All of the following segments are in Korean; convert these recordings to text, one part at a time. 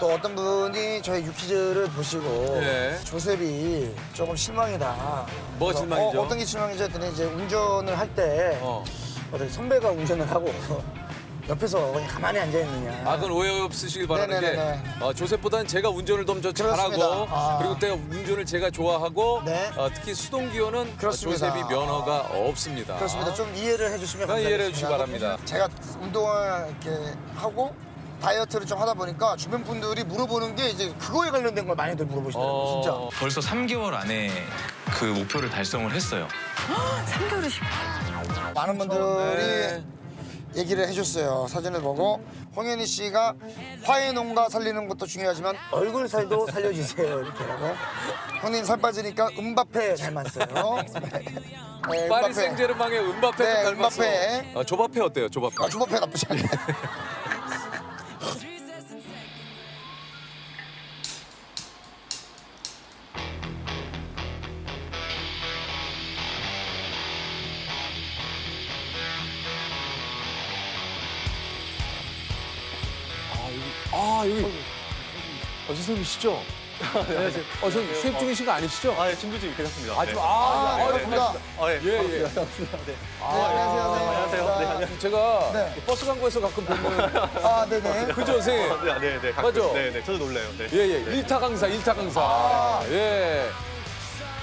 또 어떤 분이 저희 유퀴즈를 보시고 예. 조셉이 조금 실망이다. 뭐가 그래서 실망이죠? 어떤 게 실망이죠? 했더니 이제 운전을 할 때 어떻게 선배가 운전을 하고 옆에서 그냥 가만히 앉아 있느냐. 아, 그건 오해 없으시길 바라는 네네네네. 게 저셉보다는 제가 운전을 좀 더 잘하고 그렇습니다. 아. 그리고 또 운전을 제가 좋아하고 네. 특히 수동기어는 그렇습니다. 조셉이 면허가 없습니다. 그렇습니다. 좀 이해를 해주시면 감사하겠습니다. 이해를 해주시기 바랍니다. 제가 운동을 이렇게 하고 다이어트를 좀 하다 보니까 주변 분들이 물어보는 게 이제 그거에 관련된 걸 많이들 물어보시더라고요. 진짜. 벌써 3개월 안에 그 목표를 달성을 했어요. 3개월이시. 많은 분들이 네. 얘기를 해줬어요. 사진을 보고 홍현희 씨가 화해 농가 살리는 것도 중요하지만 얼굴 살도 살려주세요 이렇게라고. 형님 살 빠지니까 음바페 닮았어요. 네, 파리 생제르맹의 음바페 네, 닮았어. 음바페. 조바페 어때요? 조바페. 아, 주먹패 나쁘지 않네. 여기 선생님이시죠? 선생님 수업 중이신 거 아니시죠? 아, 예, 준비 중이 괜찮습니다. 네. 반갑습니다. 아, 예. 예. 네, 안녕하세요. 안녕하세요. 네, 안녕하세요. 제가 네. 버스 광고에서 가끔 보면 아, 네네. 그죠, 선생님? 네. 가끔. 맞죠? 네. 저도 놀래요. 네. 예. 일타 강사. 예.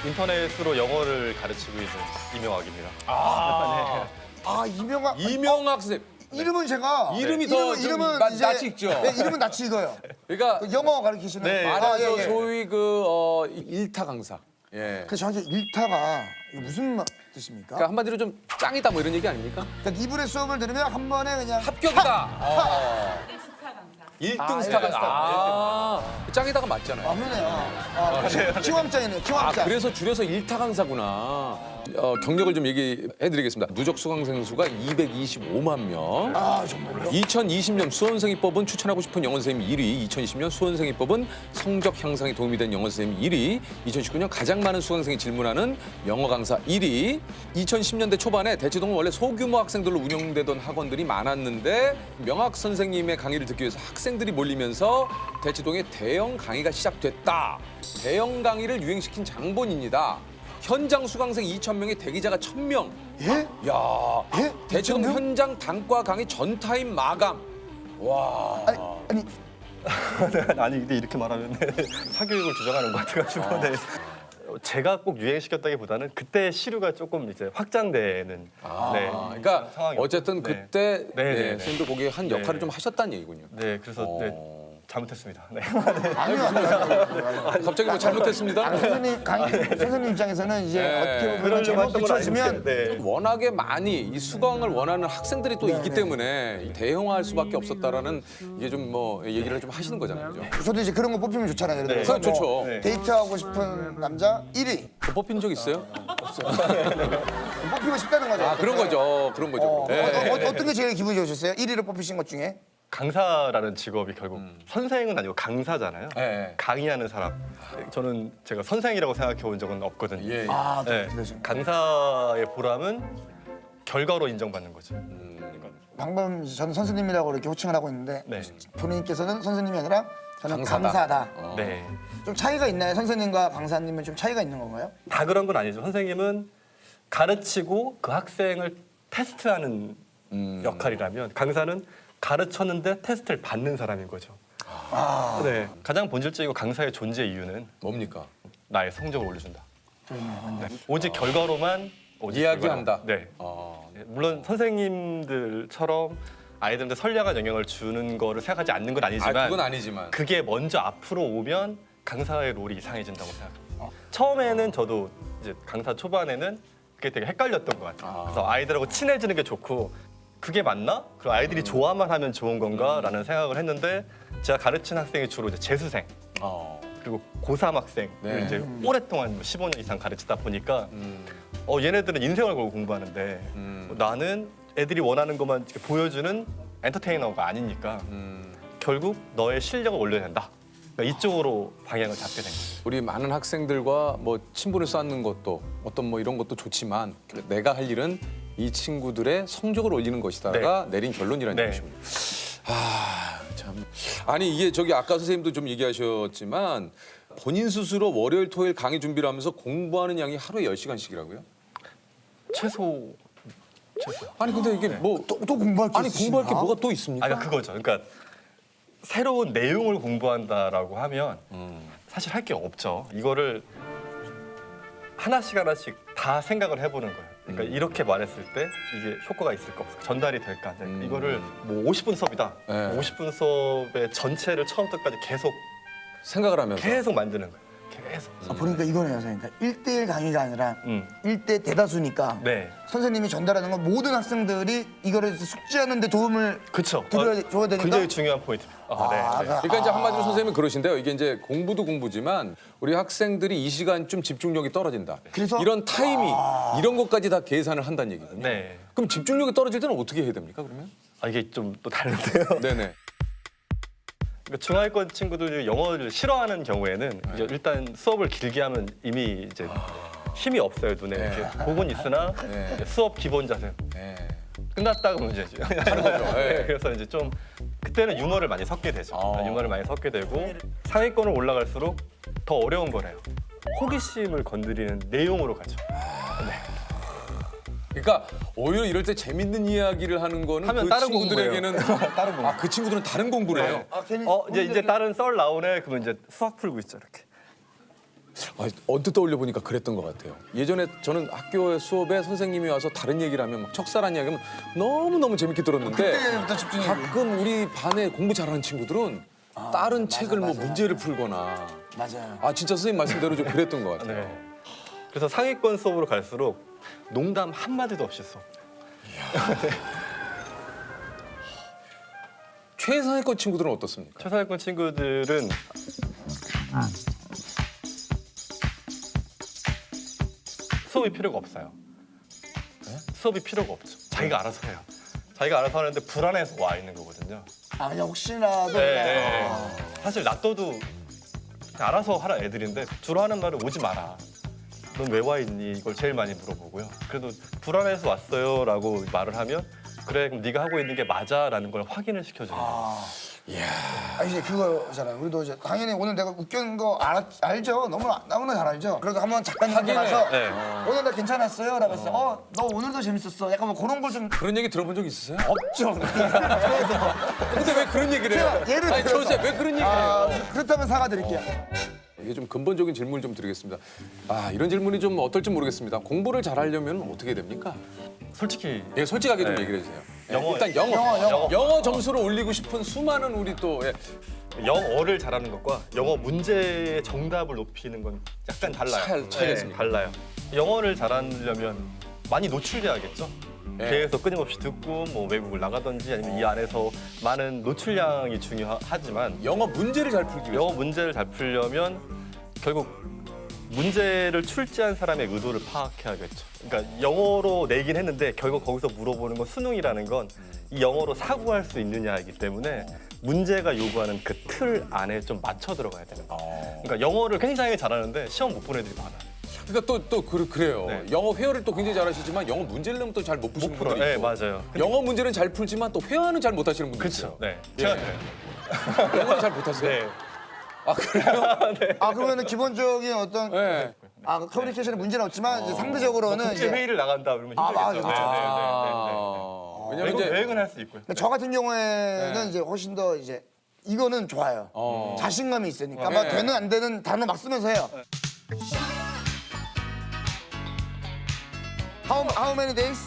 인터넷으로 영어를 가르치고 있는 이명학입니다. 이명학. 이명학 선생님. 이름은 제가 이름이 더 좀 낯이 익죠? 네, 이름은 낯이 익어요. 그러니까 그 영어 가르치시는. 네. 말해서 예. 소위 일타 강사. 예. 그래서 저한테 일타가 무슨 뜻입니까? 그러니까 한마디로 좀 짱이다 뭐 이런 얘기 아닙니까? 그러니까 이분의 수업을 들으면 한 번에 그냥 합격이다. 1등 스타 강사. 짱이다가 맞잖아요. 맞네요. 키왕짱이네요. 키왕짱. 그래서 줄여서 일타 강사구나. 경력을 좀 얘기해드리겠습니다. 누적 수강생 수가 225만 명. 정말요? 2020년 수험생입법은 추천하고 싶은 영어 선생님 1위, 2020년 수험생입법은 성적 향상에 도움이 된 영어 선생님 1위, 2019년 가장 많은 수강생이 질문하는 영어 강사 1위. 2010년대 초반에 대치동은 원래 소규모 학생들로 운영되던 학원들이 많았는데 명학 선생님의 강의를 듣기 위해서 학생들이 몰리면서 대치동에 대형 강의가 시작됐다. 대형 강의를 유행시킨 장본인이다. 현장 수강생 2,000명에 대기자가 1,000명. 예? 야, 예? 대치동 2,000명? 현장 단과 강의 전 타임 마감. 와. 아니 아니, 근데 이렇게 말하면 사교육을 주장하는 것 같아가지고. 네. 제가 꼭 유행시켰다기보다는 그때 시류가 조금 이제 확장되는. 네. 그러니까 상황이었죠. 어쨌든 네. 그때 네. 선생님도 거기에 한 역할을 네. 좀 하셨다는 얘기군요. 네, 그래서 잘못했습니다. 네. 갑자기 뭐 잘못했습니다. 선생님 선생님 입장에서는 이제 네. 어떻게 보면 그러려고 잘못 했던 건 비춰지면 아닌데. 네. 워낙에 많이 이 수강을 원하는 학생들이 또 있기 때문에 대형화할 수밖에 없었다라는 이게 좀 뭐 얘기를 좀 하시는 거잖아요. 그죠? 저도 이제 그런 거 뽑히면 좋잖아요. 예를 들어서 그건 좋죠. 뭐 네. 데이트하고 싶은 남자 1위 뽑힌 적 있어요? 뽑히고 싶다는 거죠. 아, 그런 거죠. 그런 거죠. 네. 어떤 게 제일 기분이 좋으셨어요? 1위를 뽑히신 것 중에? 강사라는 직업이 결국 선생은 아니고 강사잖아요. 네. 강의하는 사람. 저는 제가 선생이라고 생각해 본 적은 없거든요. 예. 네. 강사의 보람은 결과로 인정받는 거죠. 방금 저는 선생님이라고 이렇게 호칭을 하고 있는데 네. 본인께서는 선생님이 아니라 저는 강사다. 강사다. 네. 좀 차이가 있나요? 선생님과 강사님은 좀 차이가 있는 건가요? 다 그런 건 아니죠. 선생님은 가르치고 그 학생을 테스트하는 역할이라면 강사는 가르쳤는데 테스트를 받는 사람인 거죠. 네. 가장 본질적이고 강사의 존재 이유는 뭡니까? 나의 성적을 올려준다. 네. 오직 결과로만 오직 이야기한다. 결과로. 네. 물론 선생님들처럼 아이들한테 선량한 영향을 주는 거를 생각하지 않는 건 아니지만 그건 아니지만. 그게 먼저 앞으로 오면 강사의 롤이 이상해진다고 생각합니다. 처음에는 저도 이제 강사 초반에는 그게 되게 헷갈렸던 것 같아요. 그래서 아이들하고 친해지는 게 좋고 그게 맞나? 그리고 아이들이 좋아만 하면 좋은 건가?라는 생각을 했는데 제가 가르친 학생이 주로 이제 재수생 그리고 고3 학생을 네. 이제 오랫동안 15년 이상 가르치다 보니까 얘네들은 인생을 걸고 공부하는데 나는 애들이 원하는 것만 이렇게 보여주는 엔터테이너가 아니니까 결국 너의 실력을 올려야 된다. 그러니까 이쪽으로 방향을 잡게 된 거예요. 우리 많은 학생들과 뭐 친분을 쌓는 것도 어떤 뭐 이런 것도 좋지만 내가 할 일은 이 친구들의 성적을 올리는 것이다가 내린 결론이라는 네. 것입니다. 자, 참. 아니 이게 저기 아까 선생님도 좀 얘기하셨지만 본인 스스로 월요일 토요일 강의 준비를 하면서 공부하는 양이 하루에 10시간씩이라고요? 최소. 아니 근데 이게 뭐 또 공부할 게 아니 공부할 게 뭐가 또 있습니까? 아, 그러니까 그거죠. 그러니까 새로운 내용을 공부한다라고 하면 사실 할 게 없죠. 이거를 하나씩 하나씩 다 생각을 해보는 거예요. 그러니까 이렇게 말했을 때 이게 효과가 있을까 없을까, 전달이 될까. 이거를 뭐 50분 수업이다. 네. 50분 수업의 전체를 처음부터까지 생각을 하면서 계속 만드는 거예요. 계속. 보니까 이거네요, 선생님. 그러니까 1대1 강의가 아니라 음. 1대 대다수니까 네. 선생님이 전달하는 건 모든 학생들이 이거를 숙지하는 데 도움을 그쵸. 줘야 되니까. 굉장히 중요한 포인트입니다. 네. 그러니까 이제 한마디로 선생님은 그러신데요. 이게 이제 공부도 공부지만 우리 학생들이 이 시간쯤 집중력이 떨어진다. 그래서- 이런 타이밍 이런 것까지 다 계산을 한다는 얘기군요. 네. 그럼 집중력이 떨어질 때는 어떻게 해야 됩니까? 그러면? 아, 이게 좀 또 다른데요. 네네. 그러니까 중하위권 친구들이 영어를 싫어하는 경우에는 이제 일단 수업을 길게 하면 이미 이제 힘이 없어요, 눈에. 이렇게 복은 있으나 네. 이제 수업 기본 자세 네. 끝났다가 문제지. 하는 거죠. 네. 네, 그래서 이제 좀 그때는 유머를 많이 섞게 되죠. 유머를 많이 섞게 되고 상위권을 올라갈수록 더 어려운 거래요. 호기심을 건드리는 내용으로 가죠. 그러니까 오히려 이럴 때 재밌는 이야기를 하는 거는 하면 그 다른 친구들에게는 다른 공부. 아, 그 친구들은 다른 공부를 해요. 괜히 이제 다른 썰 나오네. 그러면 이제 수학 풀고 있죠, 이렇게. 아, 언뜻 떠올려 보니까 그랬던 것 같아요. 예전에 저는 학교 수업에 선생님이 와서 다른 얘기를 하면 막 척살한 이야기하면 너무너무 재밌게 들었는데 그때부터 집중력이. 가끔 우리 반에 공부 잘하는 친구들은 다른 책을 뭐 문제를 풀거나 맞아요. 아 진짜 선생님 말씀대로 좀 그랬던 것 같아요. 네. 그래서 상위권 수업으로 갈수록 농담 한마디도 없이 수업. 최상위권 친구들은 어떻습니까? 최상위권 친구들은 수업이 필요가 없어요. 수업이 필요가 없죠. 자기가 알아서 해요. 자기가 알아서 하는데 불안해서 와 있는 거거든요. 아, 그냥 혹시라도 네. 사실 놔둬도 그냥 알아서 하라 애들인데 주로 하는 말은 오지 마라. 넌 왜 와 있니? 이걸 제일 많이 물어보고요. 그래도 불안해서 왔어요라고 말을 하면 그래 그럼 네가 하고 있는 게 맞아라는 걸 확인을 시켜주는 거예요. 아, 이제 그거잖아요. 우리도 이제 당연히 오늘 내가 웃긴 거 알죠? 너무나 잘 알죠? 그래도 한번 작가님한테 가서 네. 오늘 나 괜찮았어요? 라고 했어요. 너 오늘도 재밌었어. 약간 뭐 그런 걸 좀 그런 얘기 들어본 적 있으세요? 없죠. 근데 왜 그런 얘기를 해요? 제가 예를 아니 들어서- 저세 왜 그런 얘기를 해요? 그렇다면 사과드릴게요. 이게 좀 근본적인 질문을 좀 드리겠습니다. 아 이런 질문이 좀 어떨지 모르겠습니다. 공부를 잘하려면 어떻게 해야 됩니까? 솔직히 예, 솔직하게 좀 네. 얘기를 해주세요. 예, 영어, 일단 영어 점수를 올리고 싶은 수많은 우리 또 예, 영어를 잘하는 것과 영어 문제의 정답을 높이는 건 약간 달라요. 차이가 있습니까? 달라요. 영어를 잘하려면 많이 노출돼야겠죠. 네. 계속 끊임없이 듣고 뭐 외국을 나가든지 아니면 이 안에서 많은 노출량이 중요하지만 영어 문제를 잘 풀기 위해서 영어 문제를 잘 풀려면 결국 문제를 출제한 사람의 의도를 파악해야겠죠. 그러니까 영어로 내긴 했는데 결국 거기서 물어보는 건 수능이라는 건 이 영어로 사고할 수 있느냐이기 때문에 문제가 요구하는 그 틀 안에 좀 맞춰 들어가야 되는 거예요. 그러니까 영어를 굉장히 잘하는데 시험 못 보는 애들이 많아요. 그러니까 또 그래요. 네. 영어 회화를 또 굉장히 잘하시지만 영어 문제를 내면 또 잘 못 푸시는 풀어요. 분들이 네, 있고 맞아요. 영어 문제는 잘 풀지만 또 회화는 잘 못하시는 분들 있어요. 네. 예. 제가 그래요. 영어를 잘 못하세요? 네. 아 그래요? 아, 그러면은 기본적인 어떤 네. 커뮤니케이션에 문제는 없지만 이제 상대적으로는 국제 이제 회의를 나간다 그러면 아, 힘들겠죠. 맞아, 그렇죠. 왜냐면 이제 여행은 할 수 있고요. 저 같은 경우에는 네. 이제 훨씬 더 이제 이거는 좋아요. 자신감이 있으니까 막 네. 되는 안 되는 단어 막 쓰면서 해요. How many days?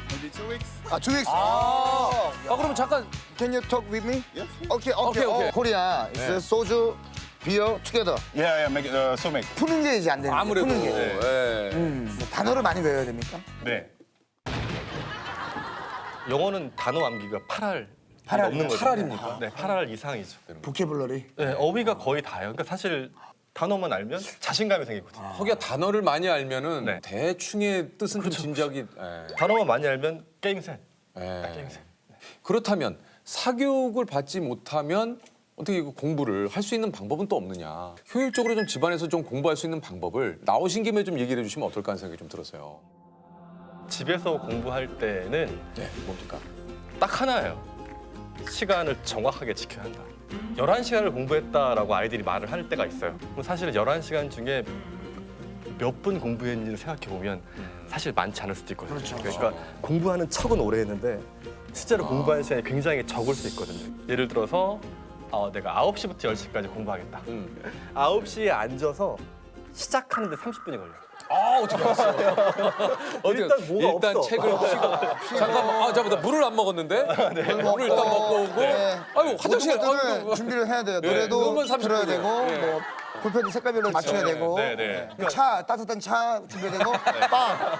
Maybe 2 weeks. 2 weeks. 아 그러면 잠깐 Can you talk with me? Yes. Okay. Okay. Korea is soju, beer together. Yeah, make it, so make. 푸는 게 이제 안 되는 거예요. 아무래도 푸는 게. 예. 단어를 많이 외워야 됩니까? 네. 영어는 단어 암기가 8할 팔 할. 없는 거죠. 8할입니까? 네, 8할 이상이죠. 보케블러리. 네, 어휘가 거의 다예요. 그러니까 사실 단어만 알면 자신감이 생기거든요. 거기가 단어를 많이 알면은 네. 대충의 뜻은 좀 짐작이 예. 단어만 많이 알면 게임 셋. 예. 게임 셋. 그렇다면 사교육을 받지 못하면 어떻게 이거 공부를 할 수 있는 방법은 또 없느냐? 효율적으로 좀 집안에서 좀 공부할 수 있는 방법을 나오신 김에 좀 얘기를 해주시면 어떨까 하는 생각이 좀 들어서요. 집에서 공부할 때는 네, 뭡니까? 딱 하나예요. 시간을 정확하게 지켜야 한다. 11시간을 공부했다라고 아이들이 말을 할 때가 있어요. 그럼 사실 11시간 중에 몇 분 공부했는지를 생각해 보면 사실 많지 않을 수도 있거든요. 그렇죠. 그러니까 공부하는 척은 오래 했는데 실제로 공부하는 시간이 굉장히 적을 수 있거든요. 예를 들어서 내가 9시부터 10시까지 공부하겠다. 9시에 앉아서 시작하는데 30분이 걸려요. 어떻게 알았어? 어떻게 일단 뭐가 일단 없어. 책을 펴고 잠깐만. 잠깐만, 나 물을 안 먹었는데. 물을 일단 먹고 오고. 네. 아유, 화장실. 모든 것들을 아이고. 준비를 해야 돼요. 네, 노래도 그러면 30 들어야 분이에요. 되고 네. 뭐 볼펜도 색깔별로 맞춰야 되고 네, 네. 차 따뜻한 차 준비해야 되고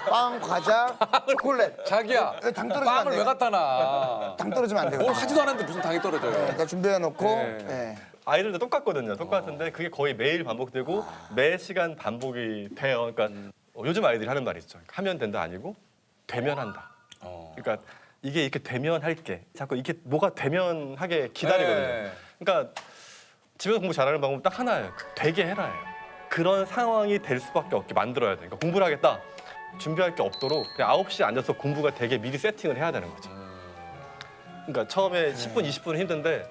빵 과자 초콜릿 자기야. 당 떨어지면 안 빵을 왜 돼요. 갖다 놔? 당 떨어지면 안 돼요. 뭘 하지도 않았는데 무슨 당이 떨어져요? 그러니까 준비해 놓고 네. 네. 아이들도 똑같거든요. 똑같은데 그게 거의 매일 반복되고 매 시간 반복이 돼요. 그러니까 요즘 아이들이 하는 말이 있죠. 하면 된다 아니고 되면 한다. 그러니까 이게 이렇게 되면 할게. 자꾸 이게 뭐가 되면 하게 기다리거든요. 네. 그러니까 집에서 공부 잘하는 방법은 딱 하나예요. 되게 해라예요. 그런 상황이 될 수밖에 없게 만들어야 돼. 그러니까 공부를 하겠다. 준비할 게 없도록 그냥 9시에 앉아서 공부가 되게 미리 세팅을 해야 되는 거죠. 그러니까 처음에 10분, 20분은 힘든데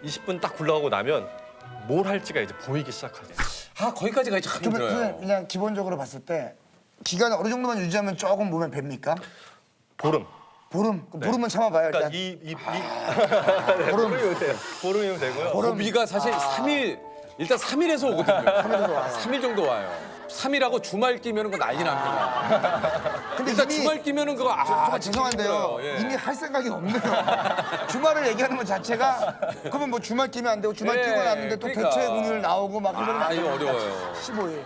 20분 딱 굴러가고 나면 뭘 할지가 이제 보이기 시작하죠. 거기까지가 참 그러면 힘들어요. 선생님 그냥 기본적으로 봤을 때 기간 어느 정도만 유지하면 조금 몸에 뵭니까? 보름. 보름? 그럼 보름은 참아봐요 그러니까 일단. 보름이면 되고요. 고비가 사실 3일, 일단 3일에서 오거든요. 3일에서 와요. 3일 정도 와요. 3일하고 주말 끼면은 그거 난리 납니다. 근데 일단 이미 주말 끼면은 그거 정말 진짜 죄송한데요. 힘들어요. 예. 이미 할 생각이 없네요. 주말을 얘기하는 것 자체가 그러면 뭐 주말 끼면 안 되고 주말 예, 끼고 났는데 또 그러니까. 대체 운율 나오고 막 이러면 안 이거 되니까 어려워요. 15일.